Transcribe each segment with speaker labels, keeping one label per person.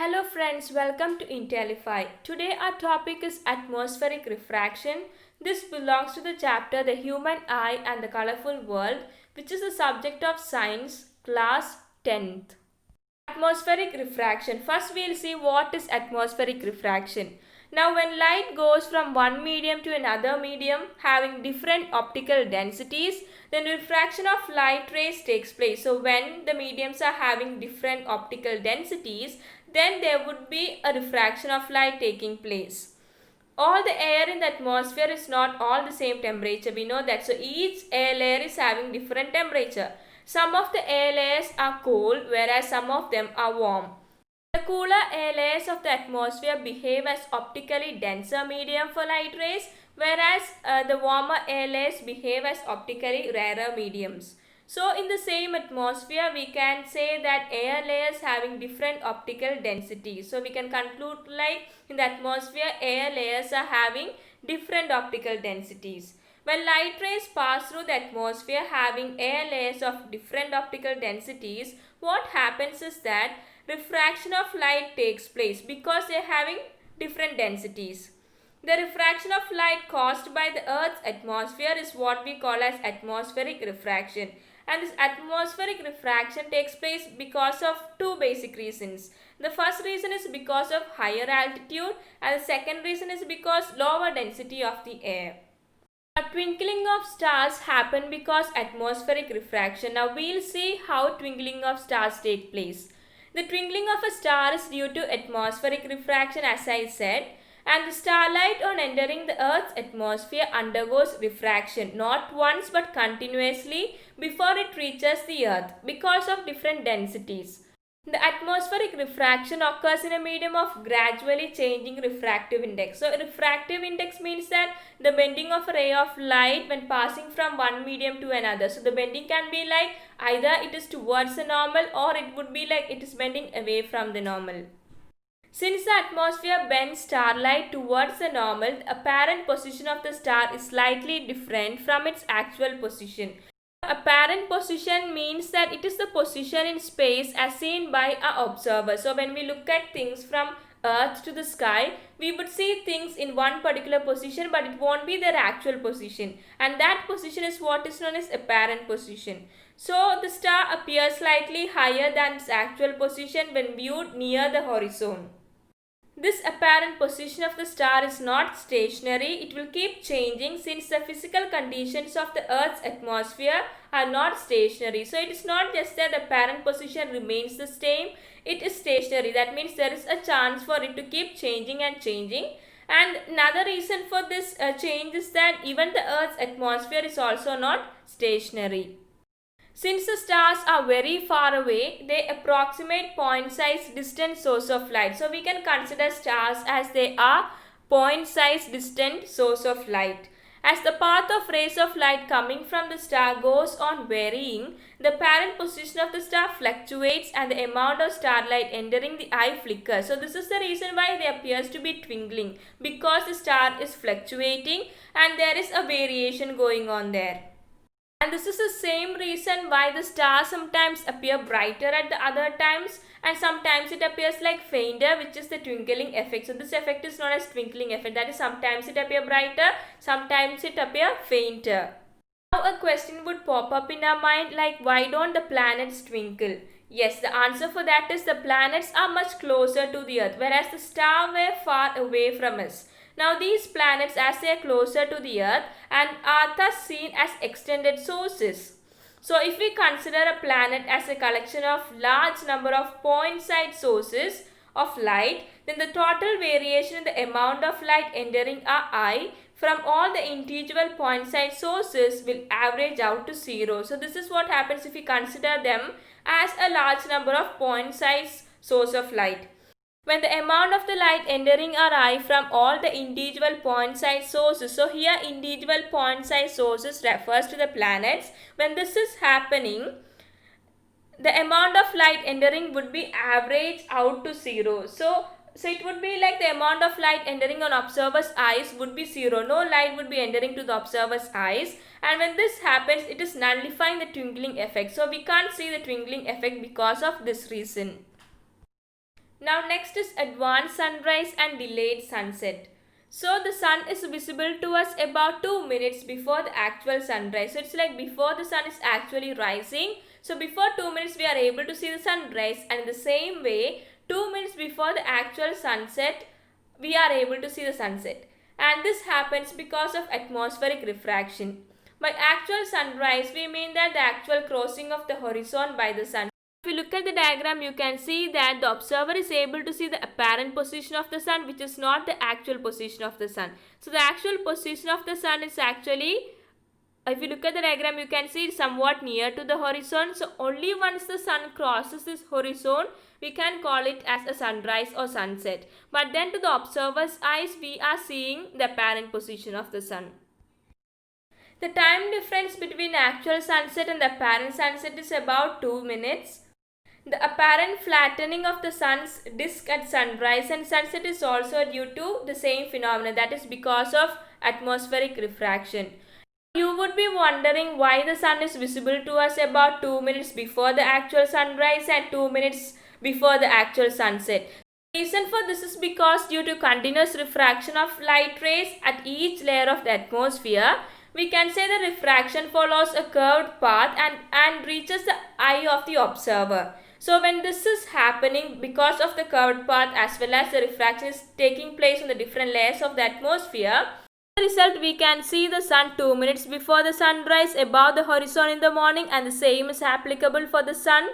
Speaker 1: Hello friends, welcome to Intellify. Today our topic is atmospheric refraction. This belongs to the chapter The Human Eye and the Colorful World, which is the subject of science, class 10th. Atmospheric refraction. First we'll see what is atmospheric refraction. Now when light goes from one medium to another medium having different optical densities, then refraction of light rays takes place. So when the mediums are having different optical densities, then there would be a refraction of light taking place. All the air in the atmosphere is not all the same temperature. We know that. So each air layer is having different temperature. Some of the air layers are cold, whereas some of them are warm. The cooler air layers of the atmosphere behave as optically denser medium for light rays, whereas the warmer air layers behave as optically rarer mediums. So in the same atmosphere, we can say that air layers having different optical densities. So we can conclude like in the atmosphere, air layers are having different optical densities. When light rays pass through the atmosphere having air layers of different optical densities, what happens is that refraction of light takes place because they are having different densities. The refraction of light caused by the Earth's atmosphere is what we call as atmospheric refraction. And this atmospheric refraction takes place because of two basic reasons. The first reason is because of higher altitude, and the second reason is because lower density of the air. A twinkling of stars happen because atmospheric refraction. Now we'll see how twinkling of stars take place. The twinkling of a star is due to atmospheric refraction, as I said, and the starlight on entering the Earth's atmosphere undergoes refraction not once but continuously before it reaches the Earth because of different densities. The atmospheric refraction occurs in a medium of gradually changing refractive index. So refractive index means that the bending of a ray of light when passing from one medium to another. So the bending can be like either it is towards the normal or it would be like it is bending away from the normal. Since the atmosphere bends starlight towards the normal, the apparent position of the star is slightly different from its actual position. Apparent position means that it is the position in space as seen by our observer. So when we look at things from Earth to the sky, we would see things in one particular position, but it won't be their actual position. And that position is what is known as apparent position. So the star appears slightly higher than its actual position when viewed near the horizon. This apparent position of the star is not stationary. It will keep changing since the physical conditions of the Earth's atmosphere are not stationary. So it is not just that the apparent position remains the same. It is stationary. That means there is a chance for it to keep changing and changing. And another reason for this change is that even the Earth's atmosphere is also not stationary. Since the stars are very far away, they approximate point-sized distant source of light. So we can consider stars as they are point-sized distant source of light. As the path of rays of light coming from the star goes on varying, the apparent position of the star fluctuates and the amount of starlight entering the eye flickers. So this is the reason why they appears to be twinkling, because the star is fluctuating and there is a variation going on there. And this is the same reason why the star sometimes appear brighter at the other times and sometimes it appears like fainter, which is the twinkling effect. So this effect is known as twinkling effect. That is, sometimes it appear brighter, sometimes it appear fainter. Now a question would pop up in our mind like, why don't the planets twinkle? Yes, the answer for that is the planets are much closer to the Earth, whereas the stars were far away from us. Now these planets, as they are closer to the Earth and are thus seen as extended sources. So if we consider a planet as a collection of large number of point-sized sources of light, then the total variation in the amount of light entering our eye from all the individual point-sized sources will average out to zero. So this is what happens if we consider them as a large number of point-sized source of light. When the amount of the light entering our eye from all the individual point-sized sources, so here individual point-sized sources refers to the planets. When this is happening, the amount of light entering would be averaged out to zero. So it would be like the amount of light entering on observer's eyes would be zero. No light would be entering to the observer's eyes. And when this happens, it is nullifying the twinkling effect. So we can't see the twinkling effect because of this reason. Now next is advanced sunrise and delayed sunset. So the sun is visible to us about 2 minutes before the actual sunrise. So it's like before the sun is actually rising. So before 2 minutes we are able to see the sunrise, and in the same way 2 minutes before the actual sunset we are able to see the sunset. And this happens because of atmospheric refraction. By actual sunrise we mean that the actual crossing of the horizon by the sun. If you look at the diagram, you can see that the observer is able to see the apparent position of the sun, which is not the actual position of the sun. So the actual position of the sun is actually, if you look at the diagram, you can see it's somewhat near to the horizon. So only once the sun crosses this horizon, we can call it as a sunrise or sunset. But then to the observer's eyes, we are seeing the apparent position of the sun. The time difference between actual sunset and the apparent sunset is about 2 minutes. The apparent flattening of the sun's disk at sunrise and sunset is also due to the same phenomenon, that is because of atmospheric refraction. You would be wondering why the sun is visible to us about 2 minutes before the actual sunrise and 2 minutes before the actual sunset. The reason for this is because due to continuous refraction of light rays at each layer of the atmosphere, we can say the refraction follows a curved path and reaches the eye of the observer. So when this is happening because of the curved path as well as the refraction is taking place on the different layers of the atmosphere, as a result we can see the sun 2 minutes before the sunrise above the horizon in the morning, and the same is applicable for the sun,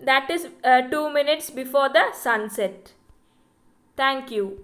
Speaker 1: that is 2 minutes before the sunset. Thank you.